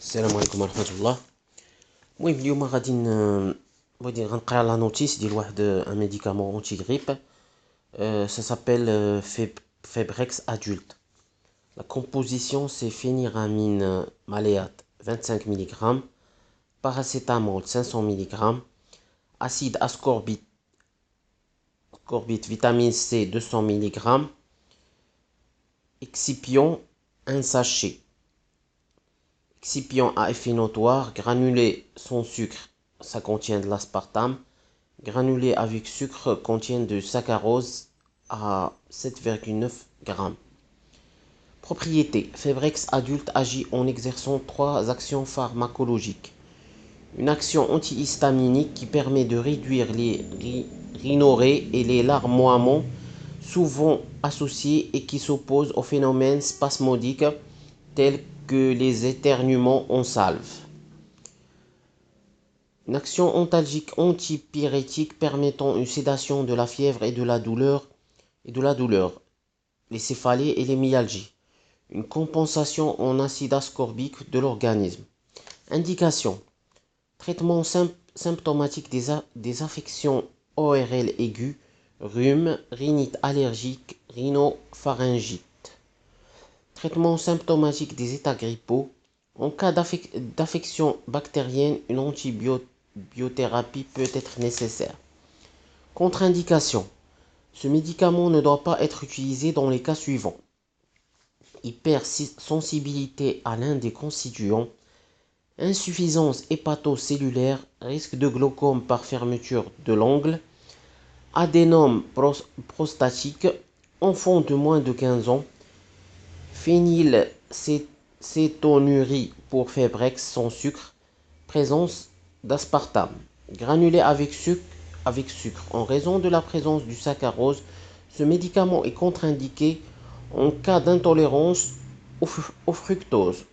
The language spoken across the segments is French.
السلام عليكم ورحمة الله. المهم اليوم غادي غنقرا لا نوتيس ديال واحد ان ميديكامون اونتي غريب. Ça s'appelle Febrex adulte. La composition c'est phényramine maléate 25 mg, paracétamol 500 mg, acide ascorbique vitamine C 200 mg, excipient 1 sachet. Excipient à effet notoire, granulé sans sucre, ça contient de l'aspartame. Granulé avec sucre contient de saccharose à 7,9 g. Propriétés. Febrex adulte agit en exerçant 3 actions pharmacologiques. Une action antihistaminique qui permet de réduire les rhinorrhées et les larmoiements souvent associés et qui s'oppose aux phénomènes spasmodiques tels que les éternuements en salve. Une action antalgique antipyrétique permettant une sédation de la fièvre et de la douleur, les céphalées et les myalgies. Une compensation en acide ascorbique de l'organisme. Indication. Traitement symptomatique des affections ORL aiguës, rhume, rhinite allergique, rhinopharyngite. Traitement symptomatique des états grippaux. En cas d'affection bactérienne, une antibiothérapie peut être nécessaire. Contre-indication. Ce médicament ne doit pas être utilisé dans les cas suivants. Hypersensibilité à l'un des constituants, insuffisance hépatocellulaire, risque de glaucome par fermeture de l'angle, adénome prostatique, enfant de moins de 15 ans, phénylcétonurie pour Febrex sans sucre, présence d'aspartame, granulé avec sucre. En raison de la présence du saccharose, ce médicament est contre-indiqué en cas d'intolérance au fructose,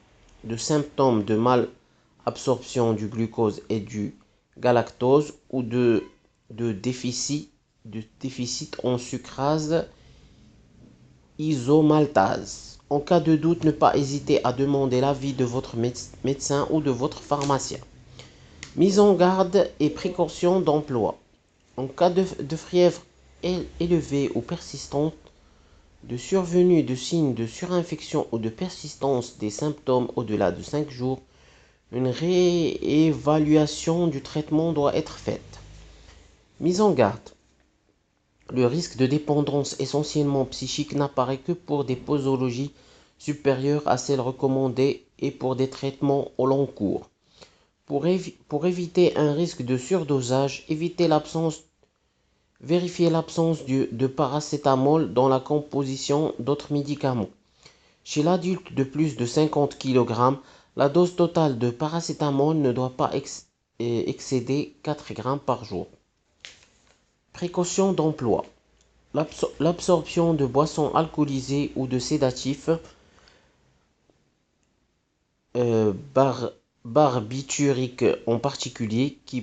de symptômes de malabsorption du glucose et du galactose ou de déficit en sucrase isomaltase. En cas de doute, ne pas hésiter à demander l'avis de votre médecin ou de votre pharmacien. Mise en garde et précautions d'emploi. En cas de fièvre élevée ou persistante, de survenue de signes de surinfection ou de persistance des symptômes au-delà de 5 jours, une réévaluation du traitement doit être faite. Mise en garde. Le risque de dépendance essentiellement psychique n'apparaît que pour des posologies supérieures à celles recommandées et pour des traitements au long cours. Pour éviter un risque de surdosage, vérifiez l'absence de paracétamol dans la composition d'autres médicaments. Chez l'adulte de plus de 50 kg, la dose totale de paracétamol ne doit pas excéder 4 g par jour. Précautions d'emploi. L'absorption de boissons alcoolisées ou de sédatifs, barbituriques en particulier, qui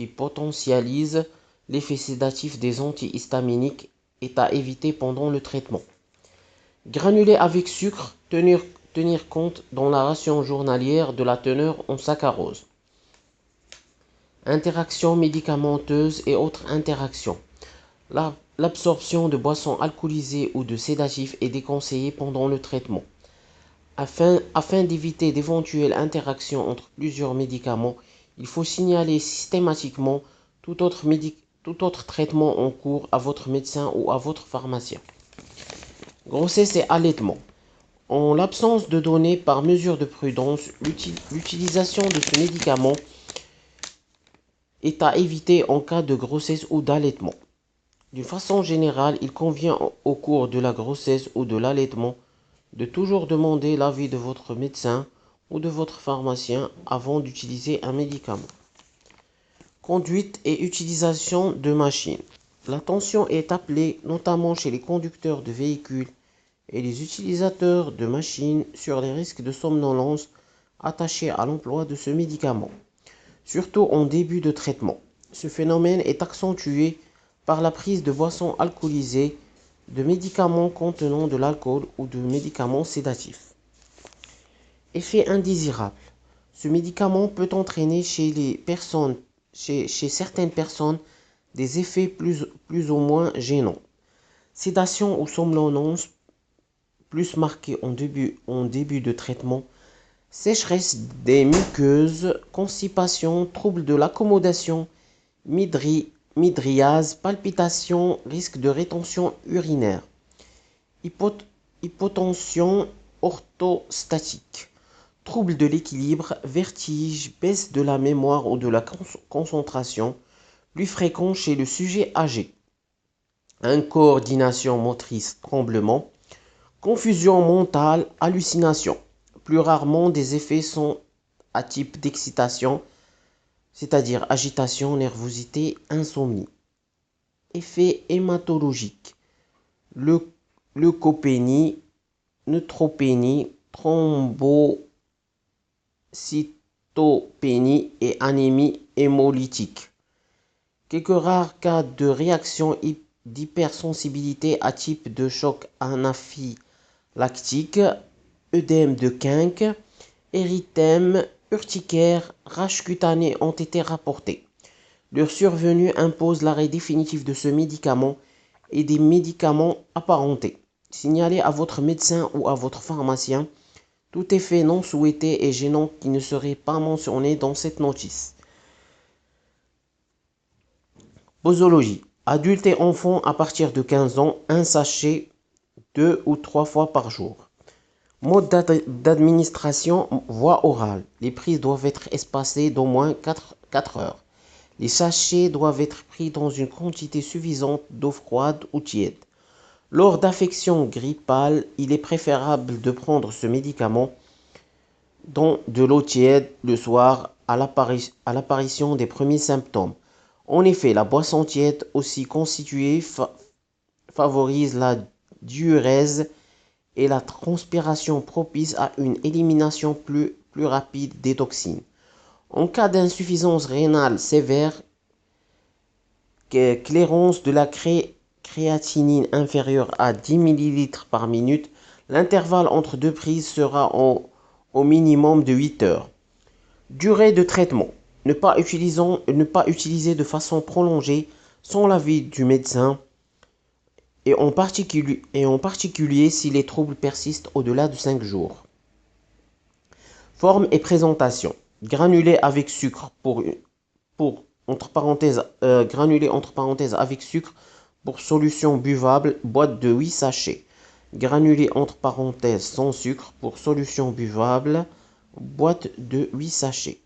potentialisent l'effet sédatif des antihistaminiques, est à éviter pendant le traitement. Granulé avec sucre, tenir compte dans la ration journalière de la teneur en saccharose. Interactions médicamenteuses et autres interactions. L'absorption de boissons alcoolisées ou de sédatifs est déconseillée pendant le traitement. Afin d'éviter d'éventuelles interactions entre plusieurs médicaments, il faut signaler systématiquement tout autre traitement en cours à votre médecin ou à votre pharmacien. Grossesse et allaitement. En l'absence de données par mesure de prudence, l'utilisation de ce médicament est à éviter en cas de grossesse ou d'allaitement. D'une façon générale, il convient au cours de la grossesse ou de l'allaitement de toujours demander l'avis de votre médecin ou de votre pharmacien avant d'utiliser un médicament. Conduite et utilisation de machines. L'attention est appelée, notamment chez les conducteurs de véhicules et les utilisateurs de machines, sur les risques de somnolence attachés à l'emploi de ce médicament, surtout en début de traitement. Ce phénomène est accentué par la prise de boissons alcoolisées, de médicaments contenant de l'alcool ou de médicaments sédatifs. Effet indésirable. Ce médicament peut entraîner chez certaines personnes des effets plus ou moins gênants. Sédation ou somnolence plus marquée en début de traitement, sécheresse des muqueuses, constipation, troubles de l'accommodation, midriase, palpitations, risque de rétention urinaire, hypotension orthostatique, troubles de l'équilibre, vertige, baisse de la mémoire ou de la concentration, plus fréquent chez le sujet âgé, incoordination motrice, tremblement, confusion mentale, hallucination. Plus rarement, des effets sont à type d'excitation, c'est-à-dire agitation, nervosité, insomnie. Effets hématologiques. Leucopénie, neutropénie, thrombocytopénie et anémie hémolytique. Quelques rares cas de réaction d'hypersensibilité à type de choc anaphylactique, œdème de Quincke, érythème, urticaire, rage cutanée ont été rapportés. Leur survenue impose l'arrêt définitif de ce médicament et des médicaments apparentés. Signalez à votre médecin ou à votre pharmacien tout effet non souhaité et gênant qui ne serait pas mentionné dans cette notice. Posologie. Adultes et enfants à partir de 15 ans, un sachet 2 ou 3 fois par jour. Mode d'administration, voie orale. Les prises doivent être espacées d'au moins 4 heures. Les sachets doivent être pris dans une quantité suffisante d'eau froide ou tiède. Lors d'affections grippales, il est préférable de prendre ce médicament dans de l'eau tiède le soir à l'apparition des premiers symptômes. En effet, la boisson tiède aussi constituée favorise la diurèse et la transpiration propice à une élimination plus rapide des toxines. En cas d'insuffisance rénale sévère, clairance de la créatinine inférieure à 10 ml par minute, l'intervalle entre deux prises sera au minimum de 8 heures. Durée de traitement. Ne pas utiliser de façon prolongée sans l'avis du médecin et en particulier si les troubles persistent au-delà de 5 jours. Forme et présentation. Granulé avec sucre granulé entre parenthèses avec sucre pour solution buvable, boîte de 8 sachets. Granulé entre parenthèses sans sucre pour solution buvable, boîte de 8 sachets.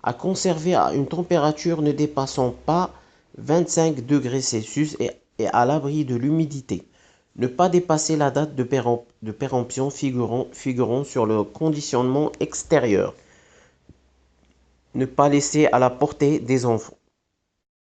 À conserver à une température ne dépassant pas 25 degrés Celsius et à l'abri de l'humidité. Ne pas dépasser la date de péremption figurant sur le conditionnement extérieur. Ne pas laisser à la portée des enfants.